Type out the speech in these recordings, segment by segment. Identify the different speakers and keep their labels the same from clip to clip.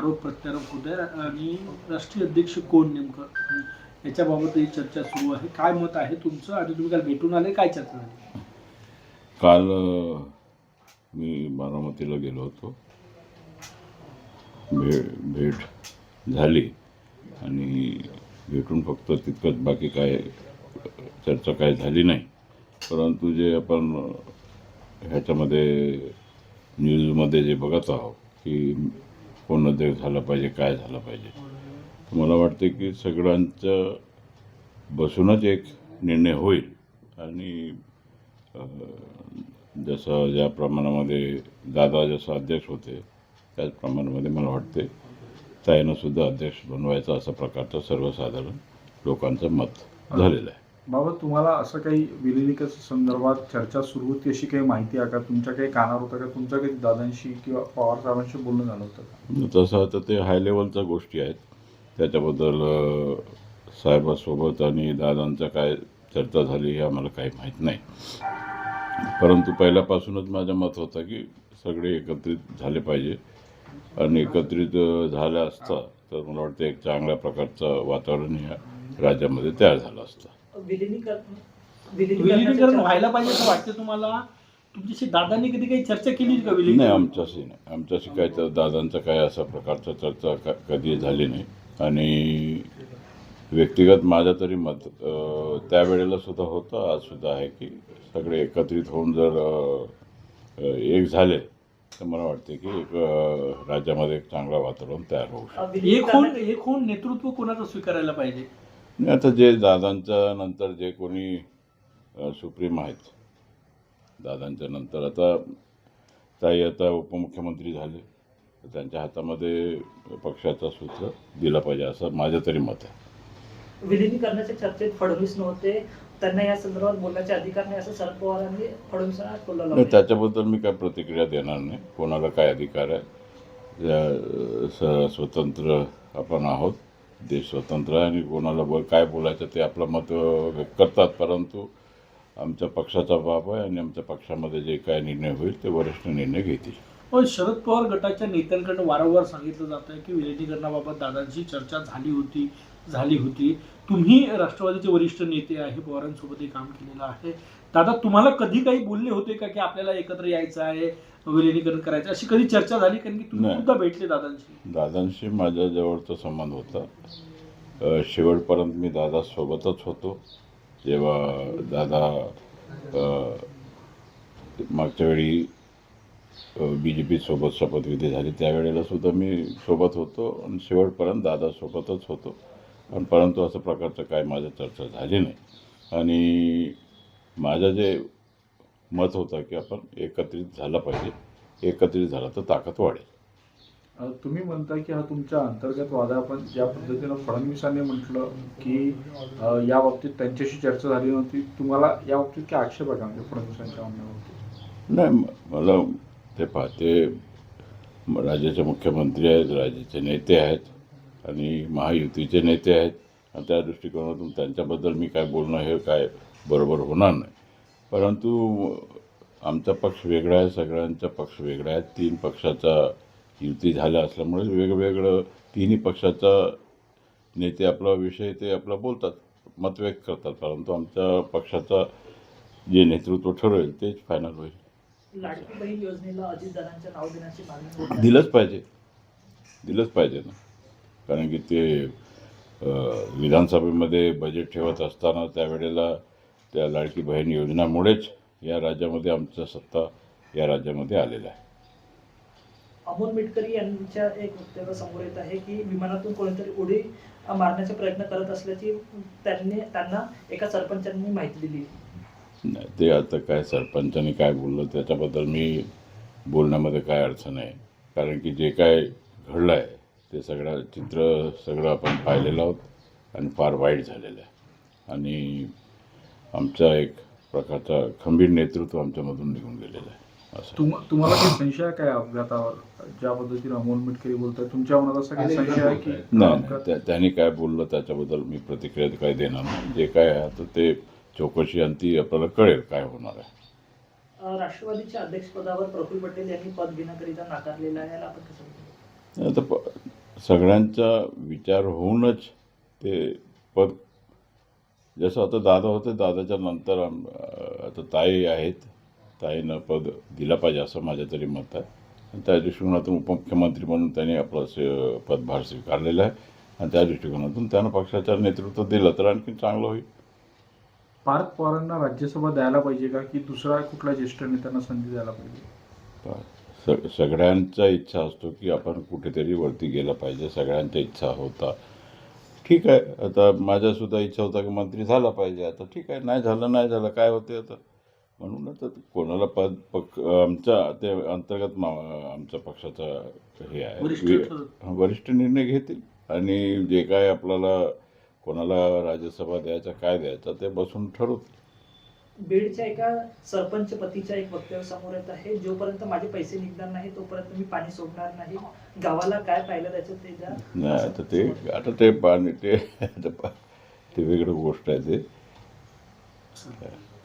Speaker 1: आरोप प्रत्यारोप होत आहे आणि राष्ट्रीय अध्यक्ष कोण नेमकं याच्याबाबत ही चर्चा सुरू आहे. काय मत आहे तुमचं आणि तुम्ही काल भेटून आले, काय चर्चा झाली?
Speaker 2: काल मी बारामतीला गेलो होतो. भेट झाली आणि भेटून फक्त तितकंच, बाकी काय चर्चा काय झाली नाही. परंतु जे आपण ह्याच्यामध्ये न्यूजमध्ये जे बघत आहोत की कोण अध्यक्ष झालं पाहिजे, काय झालं पाहिजे, तर मला वाटते की सगळ्यांचं बसूनच एक निर्णय होईल. आणि जसं ज्या प्रमाणामध्ये दादा जसं अध्यक्ष होते त्याच प्रमाणामध्ये मला वाटते ताईनं सुद्धा अध्यक्ष बनवायचं असं प्रकारचं सर्वसाधारण लोकांचं मत झालेलं आहे.
Speaker 3: बाबा, तुम्हाला असं काही विलिनीकरण संदर्भात चर्चा सुरू होती अशी काही माहिती आहे का? तुमच्या काही कानावर होतं का? तुमच्या काही दादांशी किंवा पवार साहेबांशी बोलणं झालं होतं का?
Speaker 2: तसं तर ते हाय लेवलच्या गोष्टी आहेत. त्याच्याबद्दल साहेबासोबत आणि दादांचा काय चर्चा झाली हे आम्हाला काही माहीत नाही. परंतु पहिल्यापासूनच माझं मत होतं की सगळे एकत्रित झाले पाहिजे आणि एकत्रित झालं असतं तर मला वाटतं एक चांगल्या प्रकारचं वातावरण या राज्यामध्ये तयार झालं असतं.
Speaker 1: विलिनीकरण व्हायला पाहिजे असं वाटतं तुम्हाला? तुमच्याशी दादांनी कधी काही चर्चा केली का
Speaker 2: नाही,
Speaker 1: विलिनीकरण?
Speaker 2: आमच्याशी काय तर दादांचं काय अशा प्रकारचं चर्चा कधी झाली नाही. आणि व्यक्तिगत माझं तरी मत त्यावेळेला सुद्धा होतं, आज सुद्धा आहे की सगळे एकत्रित होऊन जर एक झाले तर मला वाटते की एक राज्यामध्ये एक चांगलं वातावरण तयार होऊ शकतं.
Speaker 1: एक होऊन नेतृत्व कोणाचं स्वीकारायला पाहिजे?
Speaker 2: आणि आता जे दादांच्या नंतर जे कोणी सुप्रीम आहेत, दादांच्या नंतर आता ताई आता उपमुख्यमंत्री झाले, तर त्यांच्या हातामध्ये पक्षाचा सूत्र दिला पाहिजे असं माझं तरी मत आहे.
Speaker 4: विलिनीकरणाच्या चर्चेत फडणवीस नव्हते, त्यांना या संदर्भात बोलण्याचे अधिकार नाही असं शरद पवारांनी फडणवीसांना टोला
Speaker 2: नाही,
Speaker 4: लावला.
Speaker 2: त्याच्याबद्दल मी काय प्रतिक्रिया देणार नाही. कोणाला काय अधिकार आहे, स्वतंत्र आपण आहोत, देश स्वतंत्र आहे आणि कोणाला काय बोलायचं ते आपलं मत व्यक्त करतात. परंतु आमच्या पक्षाचा बाब आहे आणि आमच्या पक्षामध्ये जे काय निर्णय होईल ते वरिष्ठ निर्णय घेतील.
Speaker 1: पण शरद पवार गटाच्या नेत्यांकडून वारंवार सांगितलं जात आहे की विलिनीकरणाबाबत दादांची चर्चा झाली होती. तुम्ही राष्ट्रवादीचे वरिष्ठ नेते आहे, पवारांसोबतही काम केलेलं आहे. दादा तुम्हाला कधी काही बोलले होते का की आपल्याला एकत्र यायचं आहे, विलिनीकरण करायचं, अशी कधी चर्चा झाली? कारण की तुम्ही
Speaker 2: नाही.
Speaker 1: सुद्धा भेटले
Speaker 2: दादांशी माझ्या जवळचा संबंध होता. शेवटपर्यंत मी दादासोबतच होतो. जेव्हा दादा मागच्या वेळी BJP सोबत शपथविधी झाली त्यावेळेला सुद्धा मी सोबत होतो आणि शेवटपर्यंत दादासोबतच होतो. पण परंतु असं प्रकारचं काय माझं चर्चा झाली नाही. आणि माझं जे मत होतं की आपण एकत्रित झालं पाहिजे, एकत्रित झाला तर ताकद वाढेल.
Speaker 3: तुम्ही म्हणता की हा तुमच्या अंतर्गत वाद आहे, पण ज्या पद्धतीनं फडणवीसांनी म्हटलं की या बाबतीत त्यांच्याशी चर्चा झाली नव्हती, तुम्हाला या बाबतीत काय आक्षेप आहे का म्हणजे फडणवीसांच्या म्हणण्यावरती?
Speaker 2: नाही, मला ते पाहते राज्याचे मुख्यमंत्री आहेत, राज्याचे नेते आहेत आणि महायुतीचे नेते आहेत आणि त्या दृष्टिकोनातून त्यांच्याबद्दल मी काय बोलणं हे काय बरोबर होणार नाही. परंतु आमचा पक्ष वेगळा आहे, सगळ्यांचा पक्ष वेगळा आहे. 3 पक्षाचा युती झाल्या असल्यामुळे वेगवेगळं तिन्ही पक्षाचा नेते आपला विषय ते आपला बोलतात, मत व्यक्त करतात. परंतु आमच्या पक्षाचा जे नेतृत्व ठरवेल तेच फायनल होईल.
Speaker 4: लाडकी बहीण योजनेला अजितदादांच्या नाव देण्याची मागणी होत आहे.
Speaker 2: दिलंच पाहिजे ना. कारण की ते विधानसभेमध्ये बजेट ठेवत असताना त्यावेळेला त्या लाडकी बहीण योजनामुळेच या राज्यामध्ये आमचं सत्ता या राज्यामध्ये आलेलं आहे.
Speaker 4: अमोल मिटकरी यांच्या एक वक्तव्य समोर येत आहे की विमानातून कोणीतरी उडी मारण्याचा प्रयत्न करत असल्याची त्यांना एका सरपंचांनी माहिती दिली.
Speaker 2: नाही, ते आता काय सरपंचांनी काय बोललं त्याच्याबद्दल मी बोलण्यामध्ये काय अडचण आहे. कारण की जे काय घडलं आहे ते चित्र सगळं आपण पाहिलेलं आहोत आणि फार वाईट झालेलं आहे. आणि आमचा एक प्रकारचा खंबीर नेतृत्व आमच्यामधून निघून गेलेलं आहे. असं
Speaker 3: तुम्हाला काही संशय आहे काय अपघातावर? ज्या पद्धतीने अमोल मिटकरी बोलतात, तुमच्या मनात असा काही संशय आहे की
Speaker 2: नाही, त्यांनी काय बोललं त्याच्याबद्दल मी प्रतिक्रिया काही देणार नाही. जे काय आहे तर ते चौकशी आणि ती आपल्याला कळेल काय होणार आहे.
Speaker 4: राष्ट्रवादीच्या अध्यक्षपदावर प्रफुल्ल पटेल यांनी पद घेण्याकरिता नाकारलेलं आहे, याला आपण कसं
Speaker 2: आता सगळ्यांचा विचार होऊनच ते पद, जसं आता दादा होते, दादाच्या नंतर आता ताई आहेत, ताईनं पद दिलं पाहिजे असं माझं तरी मत आहे. आणि त्या दृष्टिकोनातून उपमुख्यमंत्री म्हणून त्यांनी आपलं पदभार स्वीकारलेला आहे आणि त्या दृष्टिकोनातून त्यानं पक्षाचं नेतृत्व दिलं तर आणखी चांगलं होईल.
Speaker 3: पार्थ पवारांना राज्यसभा द्यायला पाहिजे का, की दुसरा कुठल्या ज्येष्ठ नेत्यांना संधी द्यायला पाहिजे?
Speaker 2: सगळ्यांचा इच्छा असतो की आपण कुठेतरी वरती गेलं पाहिजे, सगळ्यांच्या इच्छा होता. ठीक आहे, आता माझ्यासुद्धा इच्छा होता की मंत्री झाला पाहिजे. आता ठीक आहे, नाही झालं काय होते आता. म्हणून आता कोणाला आमच्या ते अंतर्गत आमच्या पक्षाचा हे आहे, वरिष्ठ निर्णय घेतील आणि जे काय आपल्याला कोणाला राज्यसभा द्यायचा काय द्यायचा ते बसून ठरवतील.
Speaker 4: बीडच्या एका सरपंच पतीच्या एक वक्तव्य समोर येत आहे, जोपर्यंत माझे पैसे निघणार नाही तोपर्यंत मी पाणी सोडणार नाही. गावाला काय पाहिलं त्याचं ते द्या.
Speaker 2: नाही आता ते पाणी ते वेगळं गोष्ट आहे. ते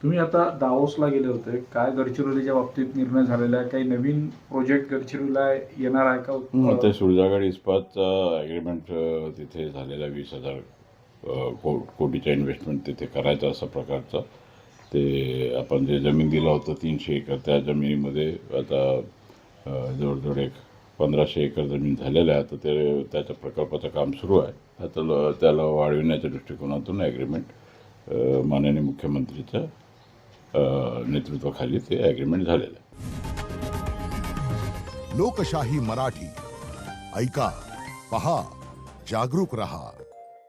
Speaker 3: तुम्ही आता दावोसला गेले होते, काय गडचिरोलीच्या बाबतीत निर्णय झालेला आहे? काही नवीन प्रोजेक्ट गडचिरोलीला येणार आहे का?
Speaker 2: ते सुरजागड इस्पातचा ॲग्रीमेंट तिथे झालेला 20,000 कोटीचा इन्व्हेस्टमेंट तिथे करायचं असा प्रकारचा. ते आपण जे जमीन दिलं होतं 300 एकर, त्या जमिनीमध्ये आता जवळजवळ 1500 एकर जमीन झालेलं आहे. आता ते त्याच्या प्रकल्पाचं काम सुरू आहे. आता त्याला वाढविण्याच्या दृष्टिकोनातून ॲग्रीमेंट माननीय मुख्यमंत्रीच्या नेतृत्वाखाली ते ॲग्रीमेंट झालेलं आहे.
Speaker 5: लोकशाही मराठी ऐका, पहा, जागरूक रहा.